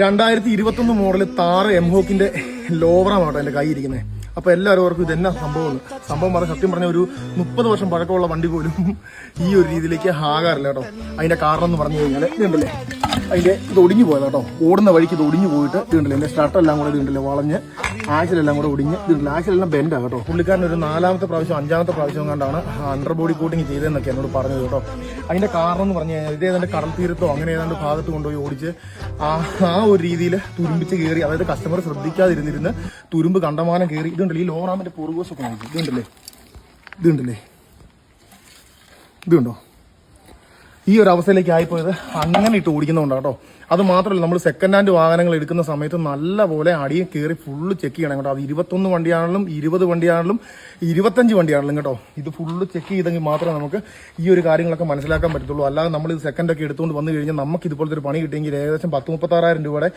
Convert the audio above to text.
2021 model താറ് എംഹോക്കിന്റെ ലോവറാണ് എന്റെ കൈ ഇരിക്കുന്നത്. അപ്പൊ എല്ലാവരും ഓർക്കും ഇതെന്നാ സംഭവം പറഞ്ഞ സത്യം പറഞ്ഞ ഒരു 30 വർഷം പഴക്കമുള്ള വണ്ടി പോലും ഈ ഒരു രീതിയിലേക്ക് ആകാറില്ല കേട്ടോ. അതിന്റെ കാരണം എന്ന് പറഞ്ഞു കഴിഞ്ഞാൽ ഇതുണ്ടല്ലേ, അതിന്റെ ഇത് ഒടിഞ്ഞു പോയത് കേട്ടോ. ഓടുന്ന വഴിക്ക് ഇത് ഒടിഞ്ഞു പോയിട്ട് ഇതുണ്ടല്ലേ, എന്റെ സ്റ്റാർട്ടെല്ലാം കൂടെ ഇതുണ്ടല്ലേ വളഞ്ഞ് ആക്സിലെല്ലാം കൂടെ ഒടിഞ്ഞ് ഇതുണ്ടല്ലേ, ആക്സിലെല്ലാം ബെൻഡാണ് കേട്ടോ. പുള്ളിക്കാരൻ ഒരു 4ാമത്തെ പ്രാവശ്യം 5ാമത്തെ പ്രാവശ്യം കണ്ടാണ് അണ്ടർ ബോഡി കോട്ടിങ് ചെയ്തതെന്നൊക്കെ എന്നോട് പറഞ്ഞത് കേട്ടോ. അതിന്റെ കാരണം എന്ന് പറഞ്ഞു കഴിഞ്ഞാൽ ഇത് ഏതാണ്ട് കടൽ തീരത്തോ അങ്ങനെ ഏതാണ്ട് ഭാഗത്ത് കൊണ്ടുപോയി ഓടിച്ച് ആ ഒരു രീതിയിൽ തുരുമ്പിച്ച് കയറി, അതായത് കസ്റ്റമർ ശ്രദ്ധിക്കാതിരുന്നിരുന്ന് തുരുമ്പ് കണ്ടമാനം കയറി. ഇതുണ്ടല്ലേ, ഈ ലോറാമിന്റെ പുറകോശൊക്കെ നോക്കി, ഇതുണ്ടോ ഈ ഒരു അവസ്ഥയിലേക്ക് ആയിപ്പോയത് അങ്ങനെ ഇട്ട് ഓടിക്കുന്നതുകൊണ്ടാണ് കേട്ടോ. അത് മാത്രമല്ല, നമ്മൾ സെക്കൻഡ് ഹാൻഡ് വാഹനങ്ങൾ എടുക്കുന്ന സമയത്ത് നല്ല പോലെ അടിയെ കയറി ഫുള്ള് ചെക്ക് ചെയ്യണം കേട്ടോ. അത് 21 വണ്ടിയാണെങ്കിലും 20 വണ്ടിയാണെങ്കിലും 25 വണ്ടിയാണെങ്കിലും കേട്ടോ, ഇത് ഫുള്ള് ചെക്ക് ചെയ്തെങ്കിൽ മാത്രമേ നമുക്ക് ഈ ഒരു കാര്യങ്ങളൊക്കെ മനസ്സിലാക്കാൻ പറ്റത്തുള്ളൂ. അല്ലാതെ നമ്മൾ ഇത് സെക്കൻഡൊക്കെ എടുത്തുകൊണ്ട് വന്നു കഴിഞ്ഞാൽ നമുക്ക് ഇതുപോലത്തെ ഒരു പണി കിട്ടിയെങ്കിൽ ഏകദേശം 10-36 രൂപയുടെ